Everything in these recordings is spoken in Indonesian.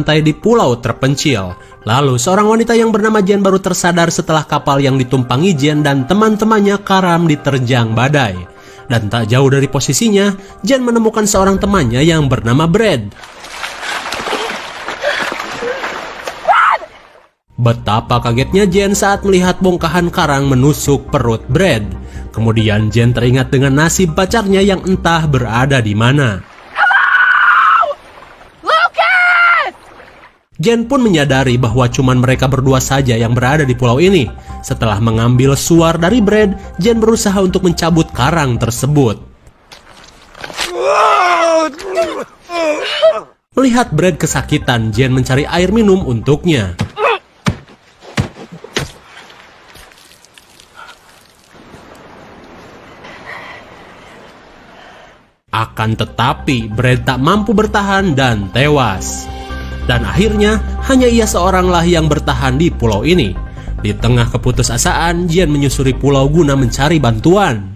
pantai di pulau terpencil. Lalu seorang wanita yang bernama Jen baru tersadar setelah kapal yang ditumpangi Jen dan teman-temannya karam diterjang badai. Dan tak jauh dari posisinya, Jen menemukan seorang temannya yang bernama Brad. Betapa kagetnya Jen saat melihat bongkahan karang menusuk perut Brad. Kemudian Jen teringat dengan nasib pacarnya yang entah berada di mana. Jen pun menyadari bahwa cuman mereka berdua saja yang berada di pulau ini. Setelah mengambil suar dari Brad, Jen berusaha untuk mencabut karang tersebut. Melihat Brad kesakitan, Jen mencari air minum untuknya. Akan tetapi, Brad tak mampu bertahan dan tewas. Dan akhirnya, hanya ia seoranglah yang bertahan di pulau ini. Di tengah keputusasaan, Jen menyusuri pulau guna mencari bantuan.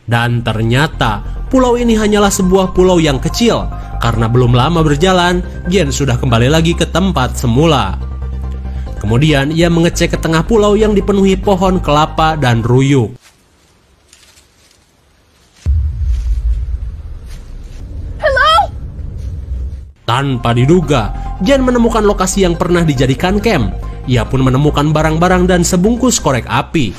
Dan ternyata, pulau ini hanyalah sebuah pulau yang kecil. Karena belum lama berjalan, Jen sudah kembali lagi ke tempat semula. Kemudian ia mengecek ke tengah pulau yang dipenuhi pohon kelapa dan ruyuk. Hello? Tanpa diduga, Jen menemukan lokasi yang pernah dijadikan camp. Ia pun menemukan barang-barang dan sebungkus korek api.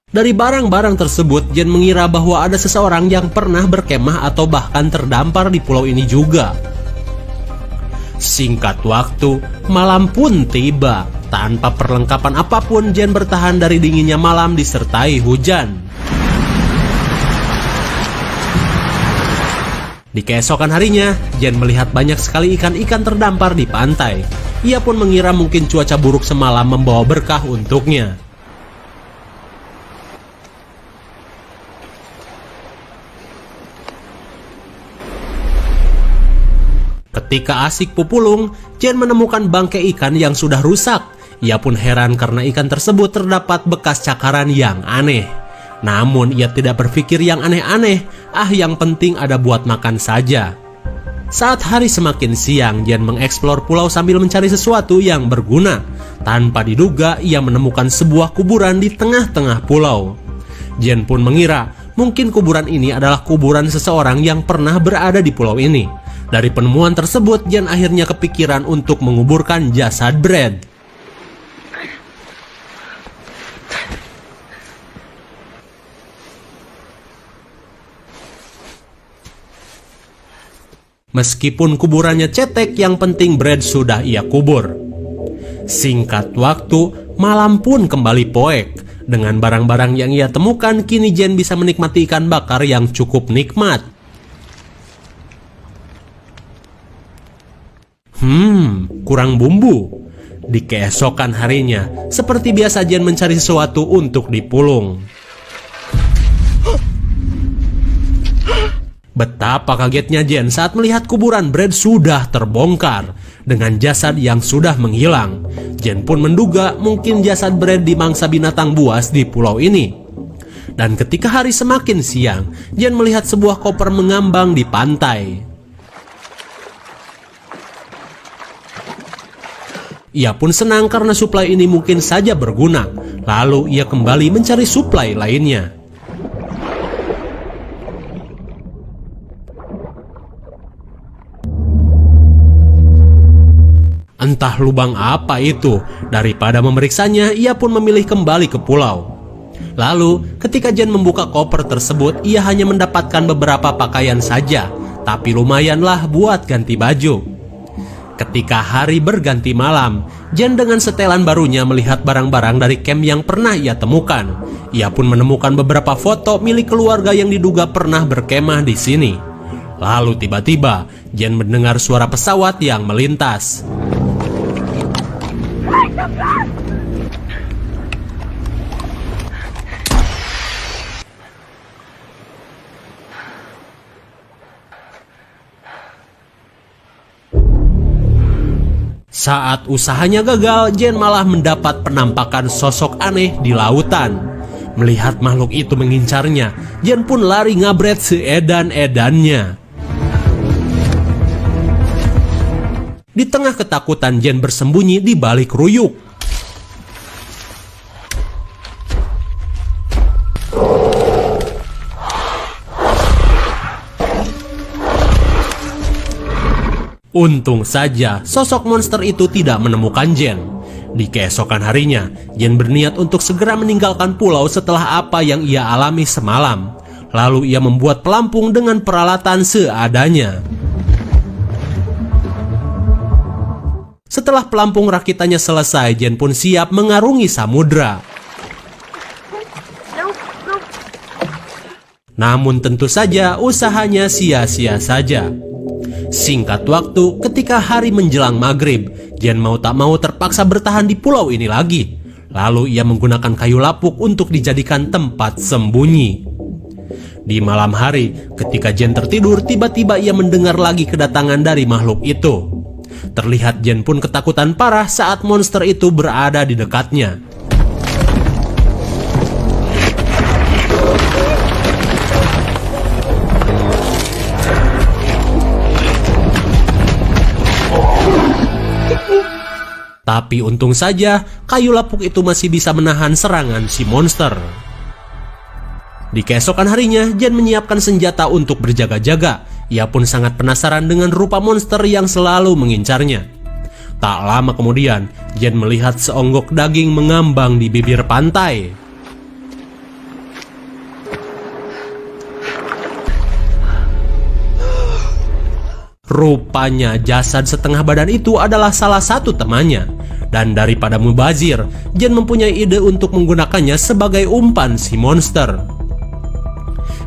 Dari barang-barang tersebut, Jen mengira bahwa ada seseorang yang pernah berkemah atau bahkan terdampar di pulau ini juga. Singkat waktu, malam pun tiba. Tanpa perlengkapan apapun, Jen bertahan dari dinginnya malam disertai hujan. Di keesokan harinya, Jen melihat banyak sekali ikan-ikan terdampar di pantai. Ia pun mengira mungkin cuaca buruk semalam membawa berkah untuknya. Ketika asik pupulung, Jen menemukan bangkai ikan yang sudah rusak. Ia pun heran karena ikan tersebut terdapat bekas cakaran yang aneh. Namun ia tidak berpikir yang aneh-aneh, yang penting ada buat makan saja. Saat hari semakin siang, Jen mengeksplor pulau sambil mencari sesuatu yang berguna. Tanpa diduga, ia menemukan sebuah kuburan di tengah-tengah pulau. Jen pun mengira mungkin kuburan ini adalah kuburan seseorang yang pernah berada di pulau ini. Dari penemuan tersebut, Jen akhirnya kepikiran untuk menguburkan jasad Brad. Meskipun kuburannya cetek, yang penting Brad sudah ia kubur. Singkat waktu, malam pun kembali poek. Dengan barang-barang yang ia temukan, kini Jen bisa menikmati ikan bakar yang cukup nikmat. Kurang bumbu. Di keesokan harinya, seperti biasa Jen mencari sesuatu untuk dipulung. Betapa kagetnya Jen saat melihat kuburan Brad sudah terbongkar dengan jasad yang sudah menghilang. Jen pun menduga mungkin jasad Brad dimangsa binatang buas di pulau ini. Dan ketika hari semakin siang, Jen melihat sebuah koper mengambang di pantai. Ia pun senang karena suplai ini mungkin saja berguna. Lalu ia kembali mencari suplai lainnya. Entah lubang apa itu. Daripada memeriksanya, ia pun memilih kembali ke pulau. Lalu, ketika Jen membuka koper tersebut, ia hanya mendapatkan beberapa pakaian saja. Tapi lumayanlah buat ganti baju. Ketika hari berganti malam, Jen dengan setelan barunya melihat barang-barang dari camp yang pernah ia temukan. Ia pun menemukan beberapa foto milik keluarga yang diduga pernah berkemah di sini. Lalu tiba-tiba, Jen mendengar suara pesawat yang melintas. Saat usahanya gagal, Jen malah mendapat penampakan sosok aneh di lautan. Melihat makhluk itu mengincarnya, Jen pun lari ngabret seedan-edannya. Di tengah ketakutan, Jen bersembunyi di balik ruyuk. Untung saja sosok monster itu tidak menemukan Jen. Di keesokan harinya, Jen berniat untuk segera meninggalkan pulau setelah apa yang ia alami semalam. Lalu ia membuat pelampung dengan peralatan seadanya. Setelah pelampung rakitannya selesai, Jen pun siap mengarungi samudra. Namun tentu saja usahanya sia-sia saja. Singkat waktu, ketika hari menjelang maghrib, Jen mau tak mau terpaksa bertahan di pulau ini lagi. Lalu ia menggunakan kayu lapuk untuk dijadikan tempat sembunyi. Di malam hari, ketika Jen tertidur, tiba-tiba ia mendengar lagi kedatangan dari makhluk itu. Terlihat Jen pun ketakutan parah saat monster itu berada di dekatnya. Tapi untung saja, kayu lapuk itu masih bisa menahan serangan si monster. Di keesokan harinya, Jen menyiapkan senjata untuk berjaga-jaga. Ia pun sangat penasaran dengan rupa monster yang selalu mengincarnya. Tak lama kemudian, Jen melihat seonggok daging mengambang di bibir pantai. Rupanya jasad setengah badan itu adalah salah satu temannya. Dan daripada mubazir, Jen mempunyai ide untuk menggunakannya sebagai umpan si monster.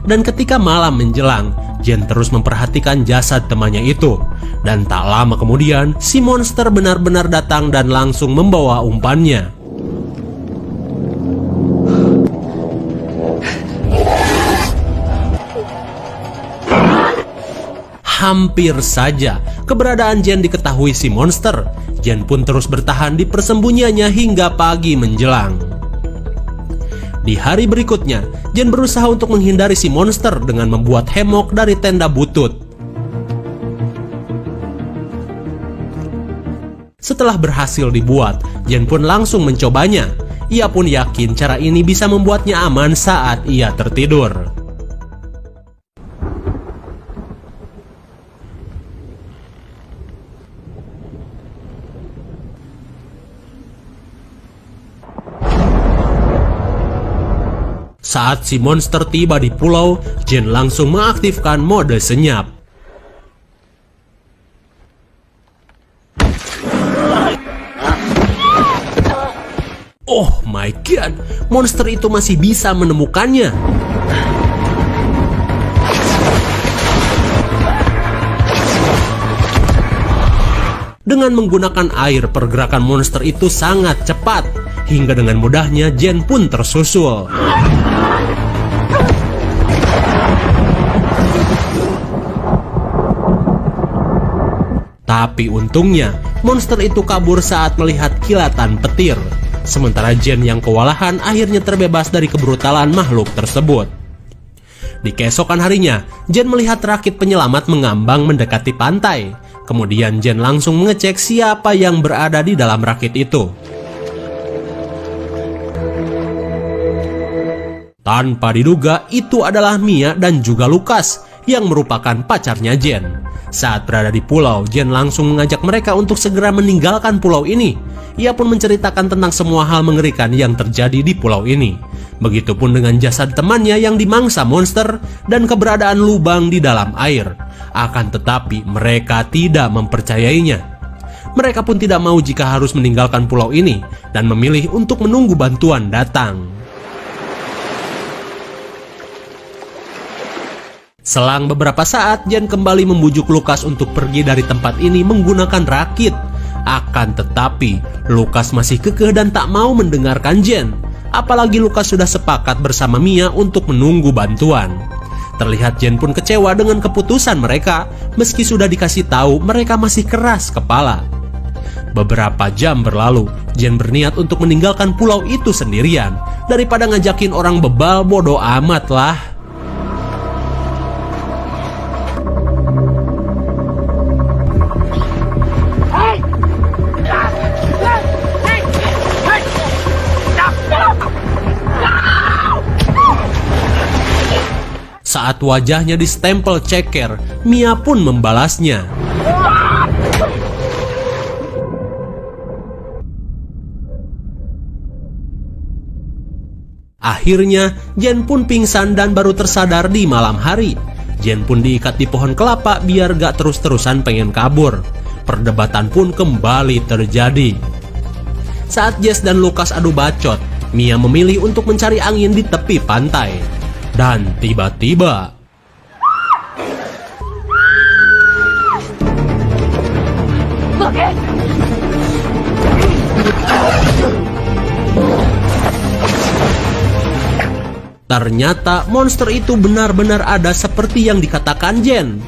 Dan ketika malam menjelang, Jen terus memperhatikan jasad temannya itu. Dan tak lama kemudian, si monster benar-benar datang dan langsung membawa umpannya. Hampir saja keberadaan Jen diketahui si monster. Jen pun terus bertahan di persembunyiannya hingga pagi menjelang. Di hari berikutnya, Jen berusaha untuk menghindari si monster dengan membuat hemok dari tenda butut. Setelah berhasil dibuat, Jen pun langsung mencobanya. Ia pun yakin cara ini bisa membuatnya aman saat ia tertidur. Saat si monster tiba di pulau, Jen langsung mengaktifkan mode senyap. Oh my god, monster itu masih bisa menemukannya. Dengan menggunakan air, pergerakan monster itu sangat cepat. Hingga dengan mudahnya Jen pun tersusul. Tapi untungnya, monster itu kabur saat melihat kilatan petir. Sementara Jen yang kewalahan akhirnya terbebas dari kebrutalan makhluk tersebut. Di keesokan harinya, Jen melihat rakit penyelamat mengambang mendekati pantai. Kemudian Jen langsung mengecek siapa yang berada di dalam rakit itu. Tanpa diduga, itu adalah Mia dan juga Lukas yang merupakan pacarnya Jen. Saat berada di pulau, Jen langsung mengajak mereka untuk segera meninggalkan pulau ini. Ia pun menceritakan tentang semua hal mengerikan yang terjadi di pulau ini. Begitupun dengan jasad temannya yang dimangsa monster dan keberadaan lubang di dalam air. Akan tetapi mereka tidak mempercayainya. Mereka pun tidak mau jika harus meninggalkan pulau ini dan memilih untuk menunggu bantuan datang. Selang beberapa saat, Jen kembali membujuk Lukas untuk pergi dari tempat ini menggunakan rakit. Akan tetapi, Lukas masih kekeh dan tak mau mendengarkan Jen. Apalagi Lukas sudah sepakat bersama Mia untuk menunggu bantuan. Terlihat Jen pun kecewa dengan keputusan mereka, meski sudah dikasih tahu mereka masih keras kepala. Beberapa jam berlalu, Jen berniat untuk meninggalkan pulau itu sendirian. Daripada ngajakin orang bebal, bodoh amat lah. Saat wajahnya distempel ceker, Mia pun membalasnya. Akhirnya, Jen pun pingsan dan baru tersadar di malam hari. Jen pun diikat di pohon kelapa biar gak terus-terusan pengen kabur. Perdebatan pun kembali terjadi. Saat Jess dan Lucas adu bacot, Mia memilih untuk mencari angin di tepi pantai. Dan tiba-tiba ternyata monster itu benar-benar ada seperti yang dikatakan Jen.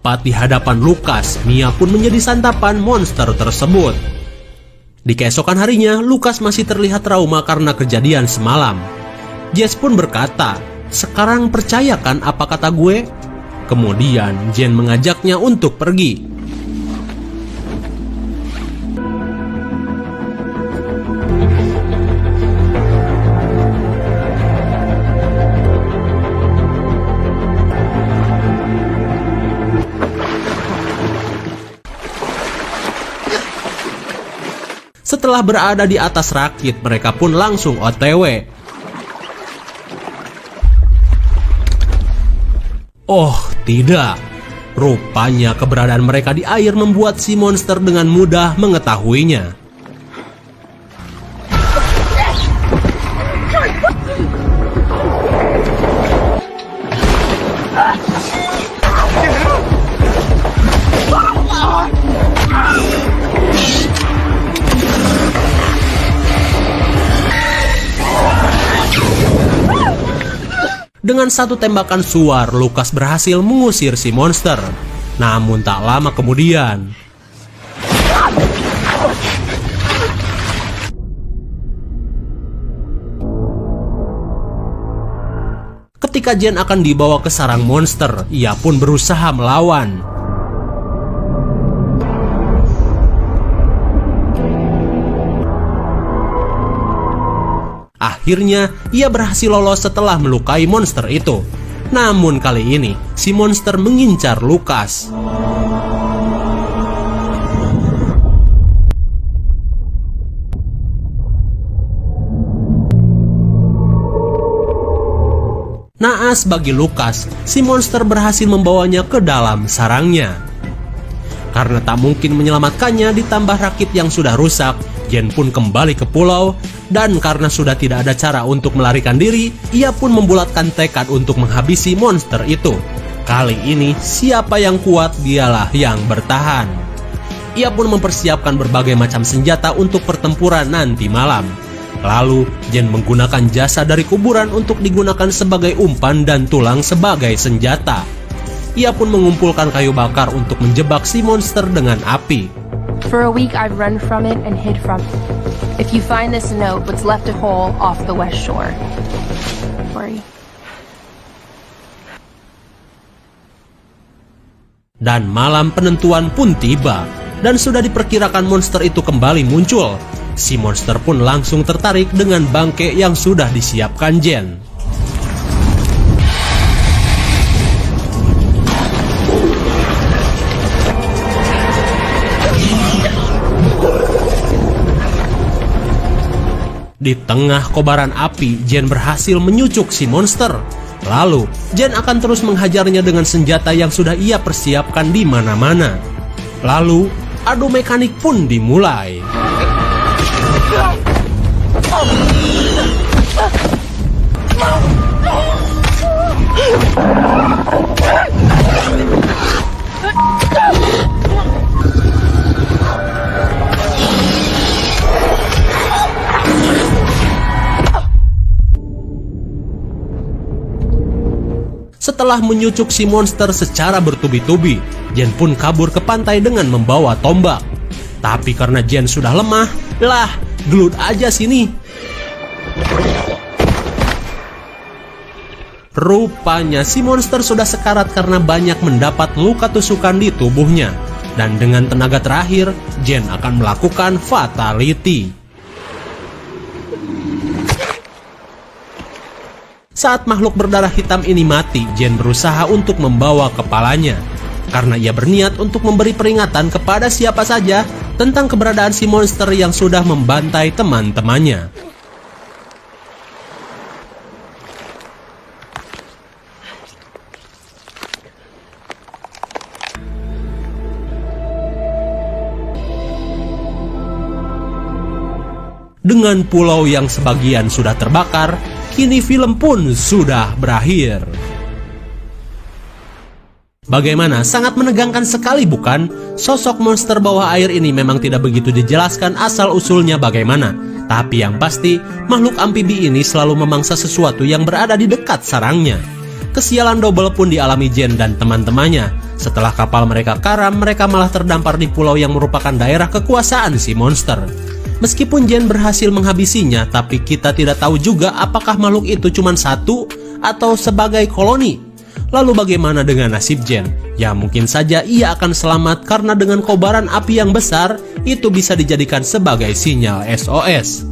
Tepat di hadapan Lucas, Mia pun menjadi santapan monster tersebut. Di keesokan harinya, Lucas masih terlihat trauma karena kejadian semalam. Jess pun berkata, "Sekarang percayakan apa kata gue?" Kemudian Jen mengajaknya untuk pergi. Setelah berada di atas rakit, mereka pun langsung OTW. Oh, tidak. Rupanya keberadaan mereka di air membuat si monster dengan mudah mengetahuinya. Dengan satu tembakan suar, Lucas berhasil mengusir si monster. Namun tak lama kemudian, ketika Jen akan dibawa ke sarang monster, ia pun berusaha melawan. Akhirnya, ia berhasil lolos setelah melukai monster itu. Namun kali ini, si monster mengincar Lucas. Naas bagi Lucas, si monster berhasil membawanya ke dalam sarangnya. Karena tak mungkin menyelamatkannya ditambah rakit yang sudah rusak, Jen pun kembali ke pulau, dan karena sudah tidak ada cara untuk melarikan diri, ia pun membulatkan tekad untuk menghabisi monster itu. Kali ini, siapa yang kuat dialah yang bertahan. Ia pun mempersiapkan berbagai macam senjata untuk pertempuran nanti malam. Lalu, Jen menggunakan jasa dari kuburan untuk digunakan sebagai umpan dan tulang sebagai senjata. Ia pun mengumpulkan kayu bakar untuk menjebak si monster dengan api. For a week, I've run from it and hid from it. If you find this note, what's left a hole off the west shore. Worry. Dan malam penentuan pun tiba, dan sudah diperkirakan monster itu kembali muncul. Si monster pun langsung tertarik dengan bangke yang sudah disiapkan Jen. Di tengah kobaran api, Jen berhasil menyucuk si monster. Lalu, Jen akan terus menghajarnya dengan senjata yang sudah ia persiapkan di mana-mana. Lalu, adu mekanik pun dimulai. Setelah menyucuk si monster secara bertubi-tubi, Jen pun kabur ke pantai dengan membawa tombak. Tapi karena Jen sudah lemah, lah, gelut aja sini. Rupanya si monster sudah sekarat karena banyak mendapat luka tusukan di tubuhnya. Dan dengan tenaga terakhir, Jen akan melakukan fatality. Saat makhluk berdarah hitam ini mati, Jen berusaha untuk membawa kepalanya. Karena ia berniat untuk memberi peringatan kepada siapa saja tentang keberadaan si monster yang sudah membantai teman-temannya. Dengan pulau yang sebagian sudah terbakar, kini film pun sudah berakhir. Bagaimana? Sangat menegangkan sekali bukan? Sosok monster bawah air ini memang tidak begitu dijelaskan asal-usulnya bagaimana. Tapi yang pasti, makhluk amfibi ini selalu memangsa sesuatu yang berada di dekat sarangnya. Kesialan double pun dialami Jen dan teman-temannya. Setelah kapal mereka karam, mereka malah terdampar di pulau yang merupakan daerah kekuasaan si monster. Meskipun Jen berhasil menghabisinya, tapi kita tidak tahu juga apakah makhluk itu cuma satu atau sebagai koloni. Lalu bagaimana dengan nasib Jen? Ya mungkin saja ia akan selamat karena dengan kobaran api yang besar, itu bisa dijadikan sebagai sinyal SOS.